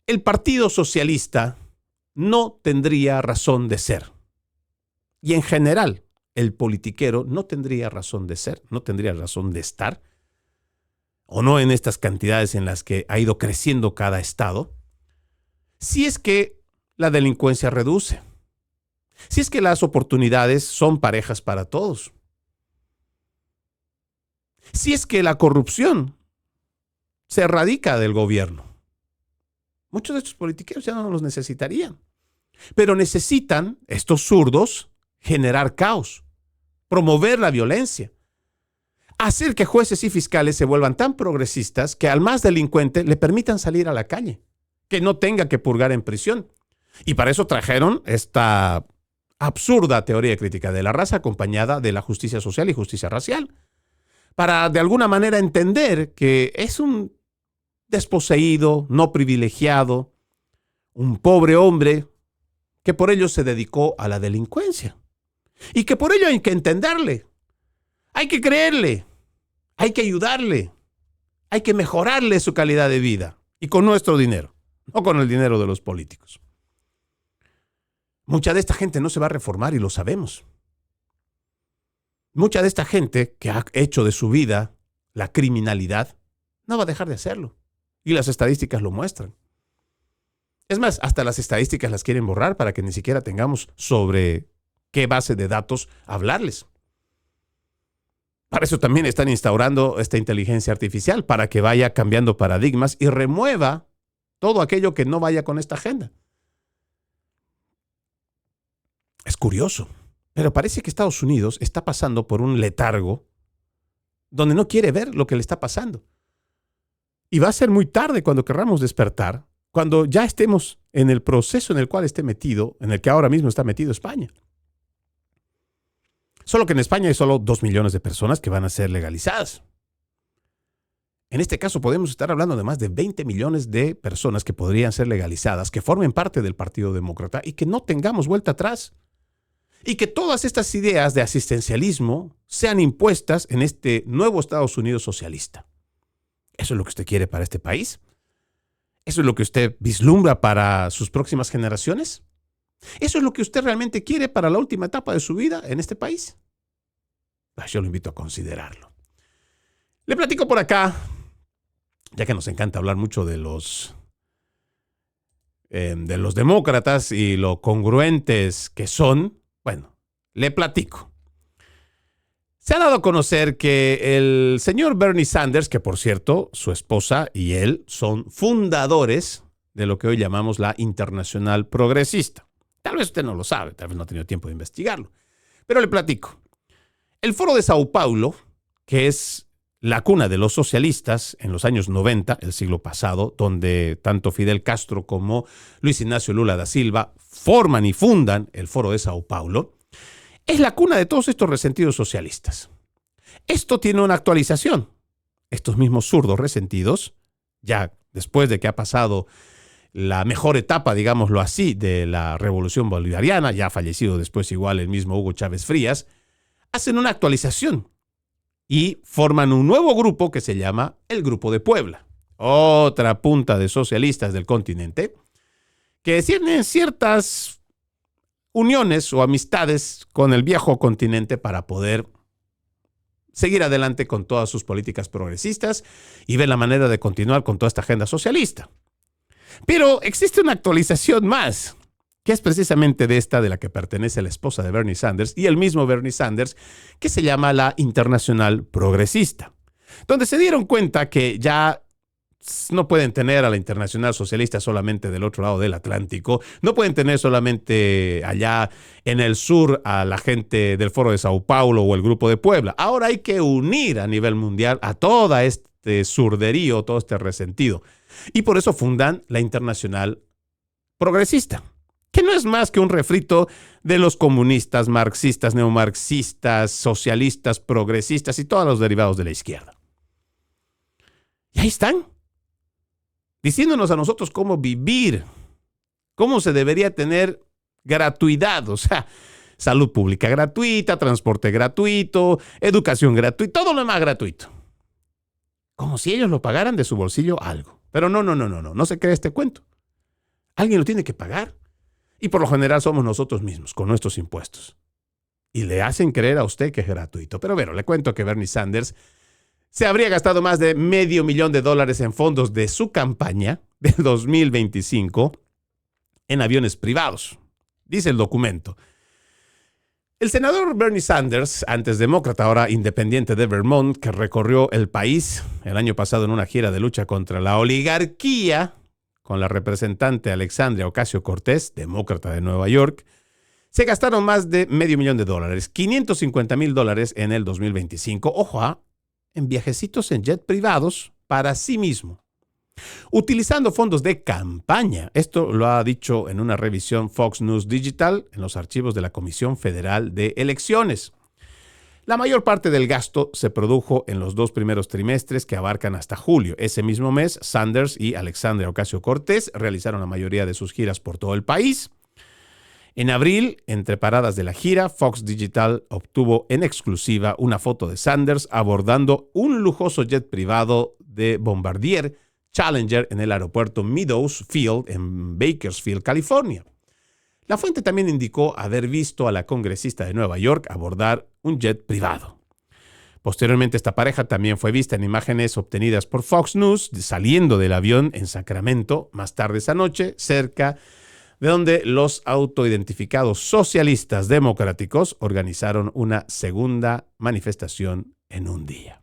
El Partido Socialista no tendría razón de ser. Y en general, el politiquero no tendría razón de ser, no tendría razón de estar, o no en estas cantidades en las que ha ido creciendo cada estado, si es que la delincuencia reduce, si es que las oportunidades son parejas para todos, si es que la corrupción se erradica del gobierno. Muchos de estos politiqueros ya no los necesitarían, pero necesitan, estos zurdos, generar caos, promover la violencia, hacer que jueces y fiscales se vuelvan tan progresistas que al más delincuente le permitan salir a la calle, que no tenga que purgar en prisión. Y para eso trajeron esta absurda teoría crítica de la raza acompañada de la justicia social y justicia racial, para de alguna manera entender que es un desposeído, no privilegiado, un pobre hombre que por ello se dedicó a la delincuencia. Y que por ello hay que entenderle, hay que creerle, hay que ayudarle, hay que mejorarle su calidad de vida. Y con nuestro dinero, no con el dinero de los políticos. Mucha de esta gente no se va a reformar y lo sabemos. Mucha de esta gente que ha hecho de su vida la criminalidad no va a dejar de hacerlo. Y las estadísticas lo muestran. Es más, hasta las estadísticas las quieren borrar para que ni siquiera tengamos sobre qué base de datos hablarles. Para eso también están instaurando esta inteligencia artificial, para que vaya cambiando paradigmas y remueva todo aquello que no vaya con esta agenda. Es curioso, pero parece que Estados Unidos está pasando por un letargo donde no quiere ver lo que le está pasando. Y va a ser muy tarde cuando querramos despertar, cuando ya estemos en el proceso en el cual esté metido, en el que ahora mismo está metido España. Solo que en España hay solo 2 millones de personas que van a ser legalizadas. En este caso podemos estar hablando de más de 20 millones de personas que podrían ser legalizadas, que formen parte del Partido Demócrata y que no tengamos vuelta atrás. Y que todas estas ideas de asistencialismo sean impuestas en este nuevo Estados Unidos socialista. ¿Eso es lo que usted quiere para este país? ¿Eso es lo que usted vislumbra para sus próximas generaciones? ¿Eso es lo que usted realmente quiere para la última etapa de su vida en este país? Yo lo invito a considerarlo. Le platico por acá, ya que nos encanta hablar mucho de los demócratas y lo congruentes que son. Bueno, le platico. Se ha dado a conocer que el señor Bernie Sanders, que por cierto, su esposa y él son fundadores de lo que hoy llamamos la Internacional Progresista. Tal vez usted no lo sabe, tal vez no ha tenido tiempo de investigarlo. Pero le platico. El Foro de Sao Paulo, que es la cuna de los socialistas en los años 90, el siglo pasado, donde tanto Fidel Castro como Luis Ignacio Lula da Silva forman y fundan el Foro de Sao Paulo, es la cuna de todos estos resentidos socialistas. Esto tiene una actualización. Estos mismos zurdos resentidos, ya después de que ha pasado la mejor etapa, digámoslo así, de la Revolución Bolivariana, ya ha fallecido después igual el mismo Hugo Chávez Frías, hacen una actualización y forman un nuevo grupo que se llama el Grupo de Puebla. Otra punta de socialistas del continente que tienen ciertas uniones o amistades con el viejo continente para poder seguir adelante con todas sus políticas progresistas y ver la manera de continuar con toda esta agenda socialista. Pero existe una actualización más, que es precisamente de esta de la que pertenece la esposa de Bernie Sanders y el mismo Bernie Sanders, que se llama la Internacional Progresista, donde se dieron cuenta que ya no pueden tener a la Internacional Socialista solamente del otro lado del Atlántico, no pueden tener solamente allá en el sur a la gente del Foro de Sao Paulo o el Grupo de Puebla. Ahora hay que unir a nivel mundial a todo este surderío, todo este resentido. Y por eso fundan la Internacional Progresista, que no es más que un refrito de los comunistas, marxistas, neomarxistas, socialistas, progresistas y todos los derivados de la izquierda. Y ahí están, diciéndonos a nosotros cómo vivir, cómo se debería tener gratuidad, o sea, salud pública gratuita, transporte gratuito, educación gratuita, todo lo demás gratuito. Como si ellos lo pagaran de su bolsillo algo. Pero no se cree este cuento. Alguien lo tiene que pagar. Y por lo general somos nosotros mismos, con nuestros impuestos. Y le hacen creer a usted que es gratuito. Pero bueno, le cuento que Bernie Sanders se habría gastado más de $500,000 en fondos de su campaña del 2025 en aviones privados. Dice el documento. El senador Bernie Sanders, antes demócrata, ahora independiente de Vermont, que recorrió el país el año pasado en una gira de lucha contra la oligarquía con la representante Alexandria Ocasio-Cortez, demócrata de Nueva York, se gastaron más de $500,000, $550,000 en el 2025. Ojo, en viajecitos en jet privados para sí mismo, utilizando fondos de campaña. Esto lo ha dicho en una revisión Fox News Digital en los archivos de la Comisión Federal de Elecciones. La mayor parte del gasto se produjo en los 2 primeros trimestres que abarcan hasta julio. Ese mismo mes, Sanders y Alexandria Ocasio-Cortez realizaron la mayoría de sus giras por todo el país. En abril, entre paradas de la gira, Fox Digital obtuvo en exclusiva una foto de Sanders abordando un lujoso jet privado de Bombardier Challenger en el aeropuerto Meadows Field en Bakersfield, California. La fuente también indicó haber visto a la congresista de Nueva York abordar un jet privado. Posteriormente, esta pareja también fue vista en imágenes obtenidas por Fox News saliendo del avión en Sacramento más tarde esa noche, cerca de donde los autoidentificados socialistas democráticos organizaron una segunda manifestación en un día.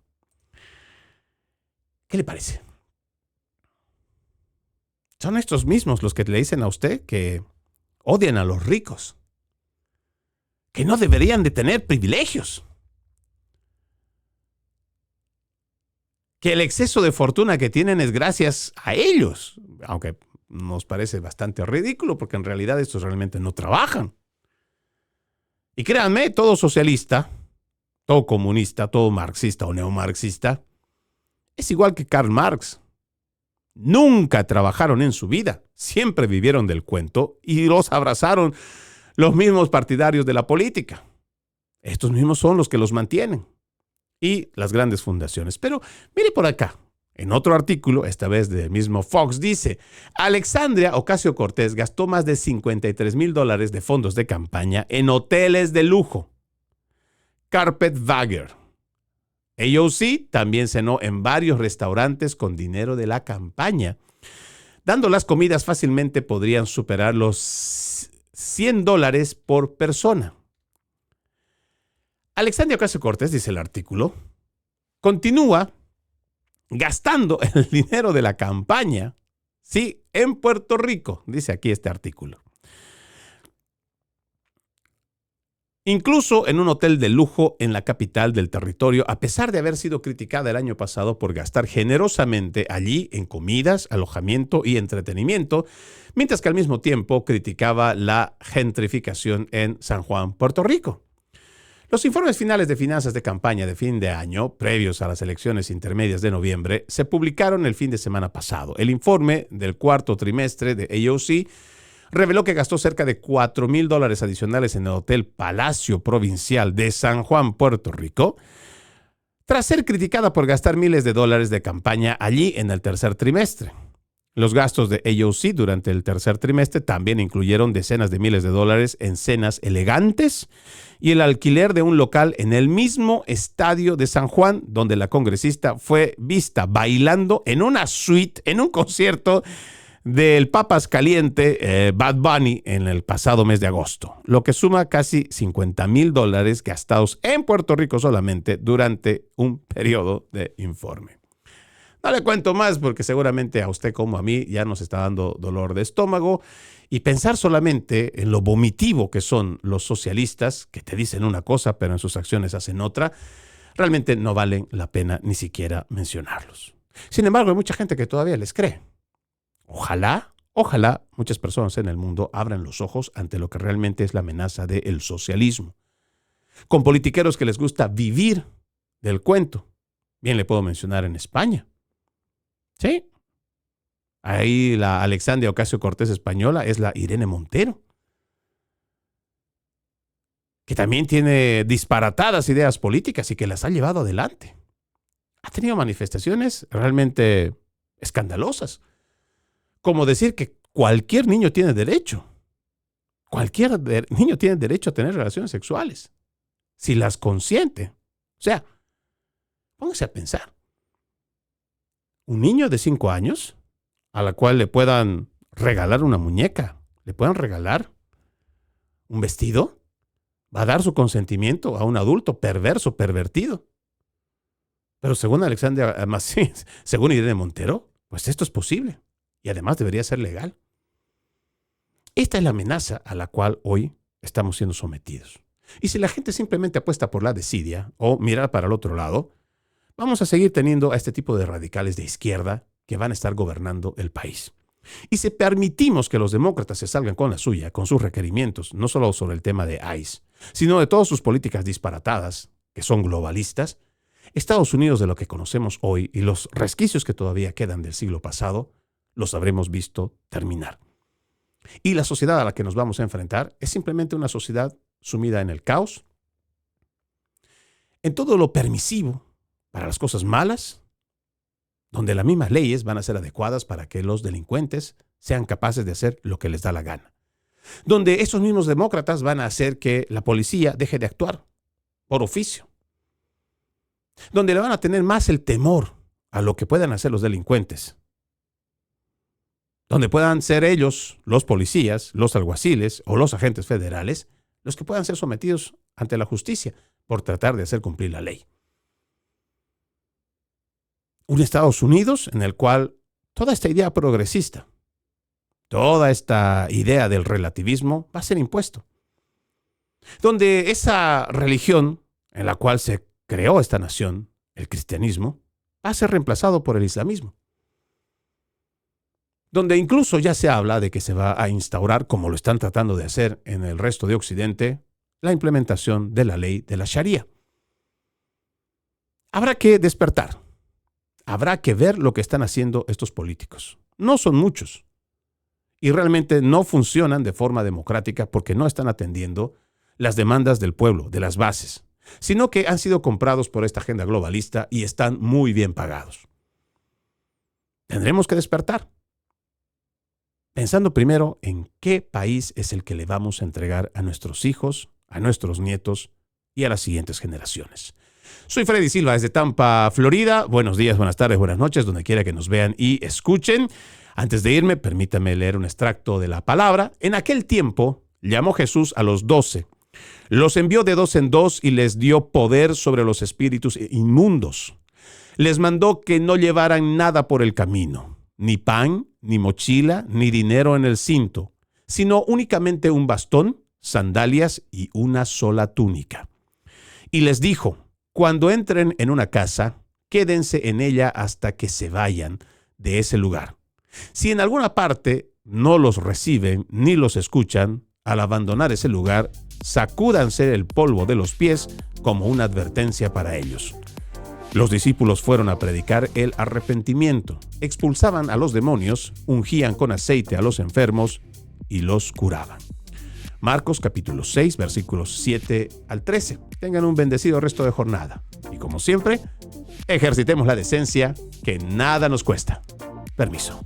¿Qué le parece? Son estos mismos los que le dicen a usted que odian a los ricos, que no deberían de tener privilegios, que el exceso de fortuna que tienen es gracias a ellos, aunque nos parece bastante ridículo porque en realidad estos realmente no trabajan. Y créanme, todo socialista, todo comunista, todo marxista o neomarxista es igual que Karl Marx. Nunca trabajaron en su vida, siempre vivieron del cuento y los abrazaron los mismos partidarios de la política. Estos mismos son los que los mantienen y las grandes fundaciones. Pero mire por acá, en otro artículo, esta vez del mismo Fox, dice: Alexandria Ocasio-Cortez gastó más de $53,000 de fondos de campaña en hoteles de lujo. Carpetbagger. AOC también cenó en varios restaurantes con dinero de la campaña. Dando las comidas fácilmente podrían superar los $100 por persona. Alexandria Ocasio-Cortez, dice el artículo, continúa gastando el dinero de la campaña, sí, en Puerto Rico, dice aquí este artículo. Incluso en un hotel de lujo en la capital del territorio, a pesar de haber sido criticada el año pasado por gastar generosamente allí en comidas, alojamiento y entretenimiento, mientras que al mismo tiempo criticaba la gentrificación en San Juan, Puerto Rico. Los informes finales de finanzas de campaña de fin de año, previos a las elecciones intermedias de noviembre, se publicaron el fin de semana pasado. El informe del cuarto trimestre de AOC reveló que gastó cerca de $4,000 adicionales en el Hotel Palacio Provincial de San Juan, Puerto Rico, tras ser criticada por gastar miles de dólares de campaña allí en el tercer trimestre. Los gastos de AOC durante el tercer trimestre también incluyeron decenas de miles de dólares en cenas elegantes y el alquiler de un local en el mismo estadio de San Juan, donde la congresista fue vista bailando en una suite, en un concierto del Papas Caliente Bad Bunny en el pasado mes de agosto, lo que suma casi $50,000 gastados en Puerto Rico solamente durante un periodo de informe. No le cuento más porque seguramente a usted como a mí ya nos está dando dolor de estómago, y pensar solamente en lo vomitivo que son los socialistas, que te dicen una cosa pero en sus acciones hacen otra, realmente no valen la pena ni siquiera mencionarlos. Sin embargo, hay mucha gente que todavía les cree. Ojalá muchas personas en el mundo abran los ojos ante lo que realmente es la amenaza del socialismo. Con politiqueros que les gusta vivir del cuento. Bien le puedo mencionar en España. Sí. Ahí la Alexandria Ocasio-Cortez española es la Irene Montero, que también tiene disparatadas ideas políticas y que las ha llevado adelante. Ha tenido manifestaciones realmente escandalosas, como decir que cualquier niño tiene derecho. Cualquier niño tiene derecho a tener relaciones sexuales, si las consiente. O sea, póngase a pensar. Un niño de 5 años, a la cual le puedan regalar una muñeca, le puedan regalar un vestido, va a dar su consentimiento a un adulto perverso, pervertido. Pero según Alexandria, según Irene Montero, pues esto es posible. Y además debería ser legal. Esta es la amenaza a la cual hoy estamos siendo sometidos. Y si la gente simplemente apuesta por la desidia o mirar para el otro lado, vamos a seguir teniendo a este tipo de radicales de izquierda que van a estar gobernando el país. Y si permitimos que los demócratas se salgan con la suya, con sus requerimientos, no solo sobre el tema de ICE, sino de todas sus políticas disparatadas, que son globalistas, Estados Unidos de lo que conocemos hoy y los resquicios que todavía quedan del siglo pasado, los habremos visto terminar. Y la sociedad a la que nos vamos a enfrentar es simplemente una sociedad sumida en el caos, en todo lo permisivo para las cosas malas, donde las mismas leyes van a ser adecuadas para que los delincuentes sean capaces de hacer lo que les da la gana. Donde esos mismos demócratas van a hacer que la policía deje de actuar por oficio. Donde le van a tener más el temor a lo que puedan hacer los delincuentes. Donde puedan ser ellos, los policías, los alguaciles o los agentes federales, los que puedan ser sometidos ante la justicia por tratar de hacer cumplir la ley. Un Estados Unidos en el cual toda esta idea progresista, toda esta idea del relativismo va a ser impuesto. Donde esa religión en la cual se creó esta nación, el cristianismo, va a ser reemplazado por el islamismo. Donde incluso ya se habla de que se va a instaurar, como lo están tratando de hacer en el resto de Occidente, la implementación de la ley de la Sharia. Habrá que despertar. Habrá que ver lo que están haciendo estos políticos. No son muchos. Y realmente no funcionan de forma democrática porque no están atendiendo las demandas del pueblo, de las bases, sino que han sido comprados por esta agenda globalista y están muy bien pagados. Tendremos que despertar. Pensando primero en qué país es el que le vamos a entregar a nuestros hijos, a nuestros nietos y a las siguientes generaciones. Soy Freddy Silva desde Tampa, Florida. Buenos días, buenas tardes, buenas noches, donde quiera que nos vean y escuchen. Antes de irme, permítame leer un extracto de la palabra. En aquel tiempo llamó Jesús a los 12. Los envió de 2 en 2 y les dio poder sobre los espíritus inmundos. Les mandó que no llevaran nada por el camino, ni pan, ni mochila, ni dinero en el cinto, sino únicamente un bastón, sandalias y una sola túnica. Y les dijo: cuando entren en una casa, quédense en ella hasta que se vayan de ese lugar. Si en alguna parte no los reciben ni los escuchan, al abandonar ese lugar, sacúdanse el polvo de los pies como una advertencia para ellos. Los discípulos fueron a predicar el arrepentimiento, expulsaban a los demonios, ungían con aceite a los enfermos y los curaban. Marcos capítulo 6, versículos 7 al 13. Tengan un bendecido resto de jornada. Y como siempre, ejercitemos la decencia que nada nos cuesta. Permiso.